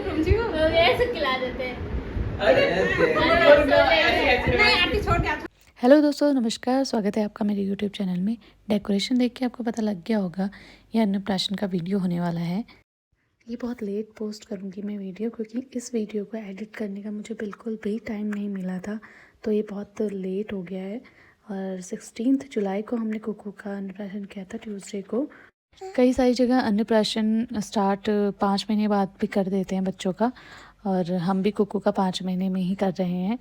ऐसे खिला देते हैं। हेलो दोस्तों, नमस्कार। स्वागत है आपका मेरे यूट्यूब चैनल में। डेकोरेशन देख के आपको पता लग गया होगा ये अन्नप्राशन का वीडियो होने वाला है। ये बहुत लेट पोस्ट करूँगी मैं वीडियो, क्योंकि इस वीडियो को एडिट करने का मुझे बिल्कुल भी टाइम नहीं मिला था, तो ये बहुत लेट हो गया है। और 16 जुलाई को हमने कुकू का अन्नप्राशन किया था, ट्यूसडे को। कई सारी जगह अन्नप्राशन स्टार्ट 5 महीने बाद भी कर देते हैं बच्चों का, और हम भी कुकू का 5 महीने में ही कर रहे हैं।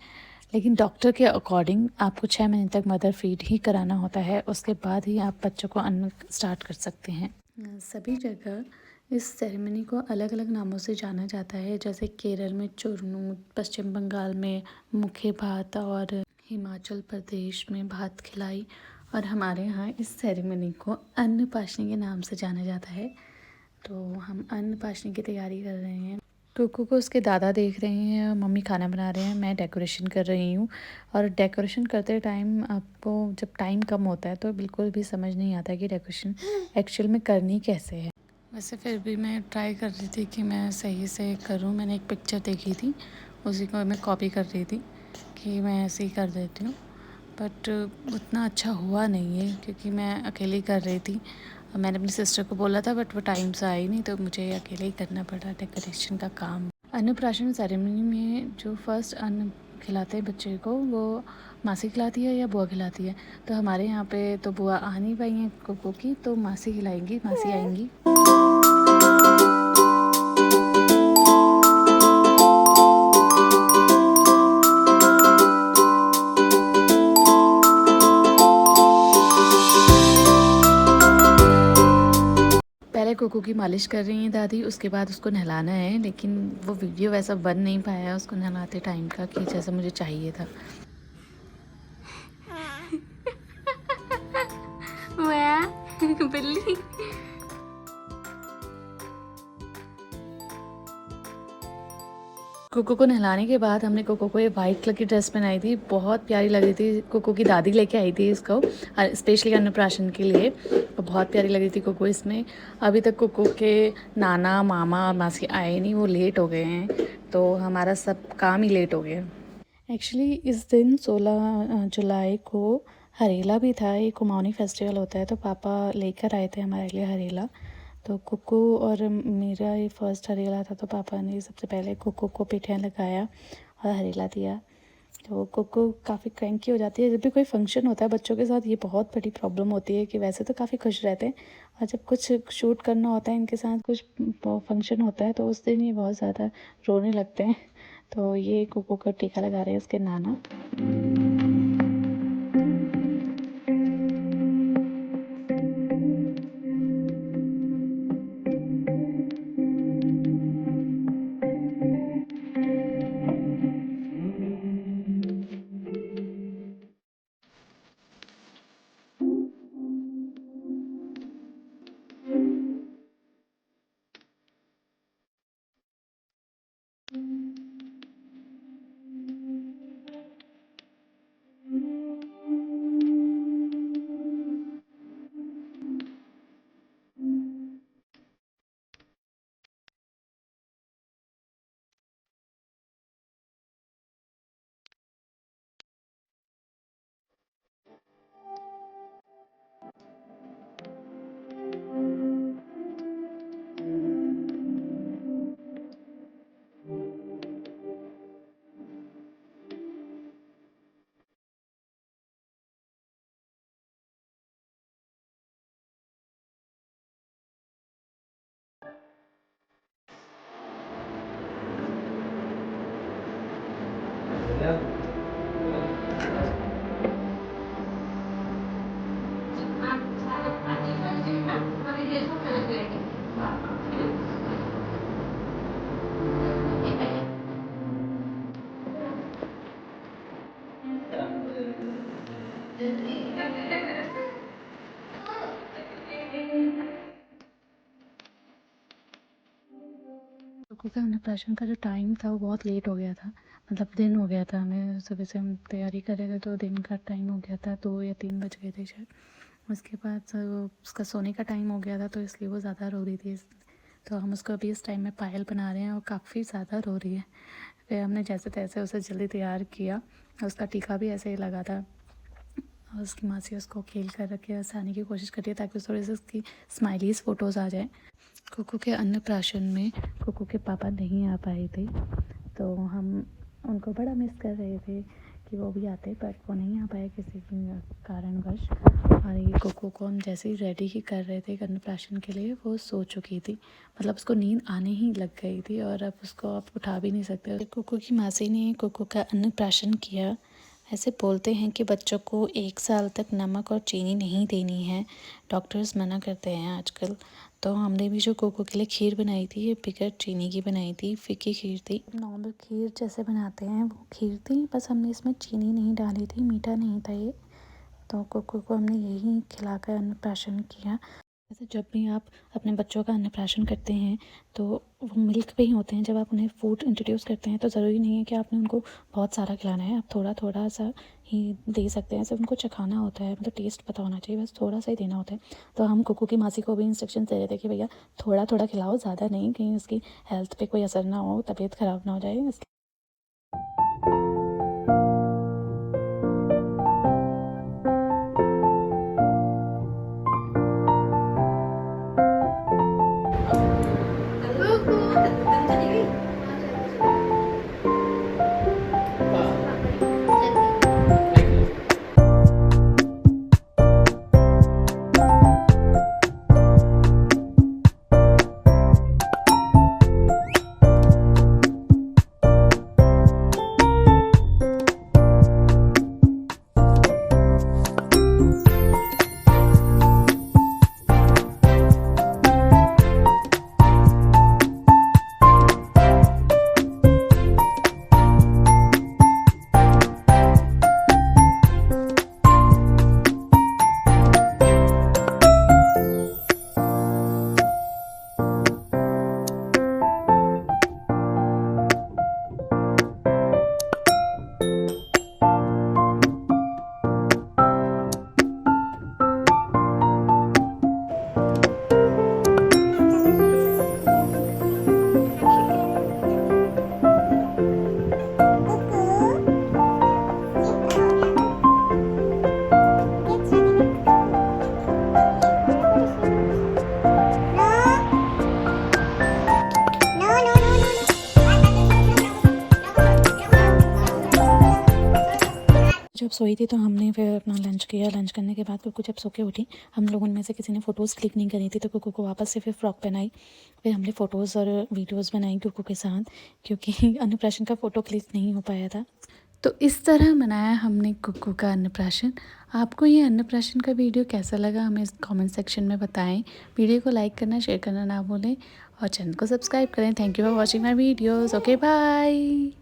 लेकिन डॉक्टर के अकॉर्डिंग आपको 6 महीने तक मदर फीड ही कराना होता है, उसके बाद ही आप बच्चों को अन्न स्टार्ट कर सकते हैं। सभी जगह इस सेरेमनी को अलग अलग नामों से जाना जाता है, जैसे केरल में चुरनू, पश्चिम बंगाल में मुखे भात और हिमाचल प्रदेश में भात खिलाई। और हमारे यहाँ इस सेरेमनी को अन्नप्राशन के नाम से जाना जाता है। तो हम अन्नप्राशन की तैयारी कर रहे हैं। कुकू को उसके दादा देख रहे हैं और मम्मी खाना बना रहे हैं, मैं डेकोरेशन कर रही हूँ। और डेकोरेशन करते टाइम आपको जब टाइम कम होता है तो बिल्कुल भी समझ नहीं आता कि डेकोरेशन एक्चुअल में करनी कैसे है। वैसे फिर भी मैं ट्राई कर रही थी कि मैं सही से करूँ। मैंने एक पिक्चर देखी थी, उसी को मैं कॉपी कर रही थी कि मैं ऐसे ही कर देती हूँ। बट उतना अच्छा हुआ नहीं है, क्योंकि मैं अकेली कर रही थी। मैंने अपनी सिस्टर को बोला था, बट वो टाइम से आई नहीं, तो मुझे अकेले ही करना पड़ा डेकोरेशन का काम। अन्नप्राशन सेरेमनी में जो फर्स्ट अन्न खिलाते हैं बच्चे को, वो मासी खिलाती है या बुआ खिलाती है। तो हमारे यहाँ पे तो बुआ आ नहीं पाई हैं कुकू की, तो मासी खिलाएंगी, मासी आएंगी। पहले कुकू की मालिश कर रही हैं दादी, उसके बाद उसको नहलाना है। लेकिन वो वीडियो वैसा बन नहीं पाया उसको नहलाते टाइम का कि जैसा मुझे चाहिए था। मैं बिल्ली। कुकू को नहलाने के बाद हमने कुकू को ये वाइट कलर की ड्रेस पहनाई थी, बहुत प्यारी लग रही थी। कुकू की दादी लेके आई थी इसको स्पेशली अन्नप्राशन के लिए, तो बहुत प्यारी लग रही थी कुकू इसमें। अभी तक कुकू के नाना, मामा और मासी आए नहीं, वो लेट हो गए हैं, तो हमारा सब काम ही लेट हो गया। एक्चुअली इस दिन 16 जुलाई को हरेला भी था, ये कुमाऊनी फेस्टिवल होता है, तो पापा लेकर आए थे हमारे लिए हरेला। तो कुकू और मेरा ये फर्स्ट हरेला था, तो पापा ने सबसे पहले कुकू को पिठियाँ लगाया और हरेला दिया। तो कुकू काफ़ी क्रैंकी हो जाती है जब भी कोई फंक्शन होता है बच्चों के साथ। ये बहुत बड़ी प्रॉब्लम होती है कि वैसे तो काफ़ी खुश रहते हैं, और जब कुछ शूट करना होता है इनके साथ, कुछ फंक्शन होता है, तो उस दिन ये बहुत ज़्यादा रोने लगते हैं। तो ये कुकू को टीका लगा रहे हैं उसके नाना। क्योंकि अन्नप्राशन का जो टाइम था वो बहुत लेट हो गया था, मतलब दिन हो गया था। हमें सुबह से हम तैयारी कर रहे थे, तो दिन का टाइम हो गया था, 2 या 3 बज गए थे शायद। उसके बाद उसका सोने का टाइम हो गया था, तो इसलिए वो ज़्यादा रो रही थी। तो हम उसको अभी इस टाइम में पायल बना रहे हैं और काफ़ी ज़्यादा रो रही है। फिर हमने जैसे तैसे उसे जल्दी तैयार किया, उसका टीका भी ऐसे ही लगा था और उसकी मासी उसको खेल कर रखे हँसाने की कोशिश कर रही है ताकि थोड़ी सी उसकी स्माइलीज फ़ोटोज़ आ जाए। कुकू के अन्नप्राशन में कुकू के पापा नहीं आ पाए थे, तो हम उनको बड़ा मिस कर रहे थे कि वो भी आते, बट वो नहीं आ पाए किसी कारणवश। और ये कुकू को हम जैसे ही रेडी ही कर रहे थे अन्नप्राशन के लिए, वो सो चुकी थी, मतलब उसको नींद आने ही लग गई थी और अब उसको आप उठा भी नहीं सकते। कुकू की मासी ने कुकू का अन्नप्राशन किया। ऐसे बोलते हैं कि बच्चों को 1 साल तक नमक और चीनी नहीं देनी है, डॉक्टर्स मना करते हैं आजकल। तो हमने भी जो कोको के लिए खीर बनाई थी, ये बगैर चीनी की बनाई थी, फीकी खीर थी। नॉर्मल खीर जैसे बनाते हैं वो खीर थी, बस हमने इसमें चीनी नहीं डाली थी, मीठा नहीं था ये। तो कोको को हमने यही खिलाकर अन्नप्राशन किया। वैसे जब भी आप अपने बच्चों का अन्नप्राशन करते हैं तो वो मिल्क पे ही होते हैं। जब आप उन्हें फूड इंट्रोड्यूस करते हैं तो ज़रूरी नहीं है कि आपने उनको बहुत सारा खिलाना है, आप थोड़ा थोड़ा सा ही दे सकते हैं। सिर्फ उनको चखाना होता है, मतलब टेस्ट पता होना चाहिए, बस थोड़ा सा ही देना होता है। तो हम कुकू की मासी को भी इंस्ट्रक्शन दे रहे थे कि भैया थोड़ा थोड़ा खिलाओ, ज़्यादा नहीं, कहीं उसकी हेल्थ पे कोई असर ना हो, तबीयत ख़राब ना हो जाए। जब सोई थी तो हमने फिर अपना लंच किया। लंच करने के बाद कुकू जब सो के उठी, हम लोगों में से किसी ने फ़ोटोज़ क्लिक नहीं करी थी, तो कुकू को वापस से फिर फ्रॉक पहनाई। फिर हमने फ़ोटोज़ और वीडियोज़ बनाई कुकू के साथ, क्योंकि अन्नप्राशन का फ़ोटो क्लिक नहीं हो पाया था। तो इस तरह मनाया हमने कुकू का अन्नप्राशन। आपको ये अन्नप्राशन का वीडियो कैसा लगा हमें कमेंट सेक्शन में बताएं। वीडियो को लाइक करना, शेयर करना ना भूलें और चैनल को सब्सक्राइब करें। Thank you for watching my videos. Okay bye.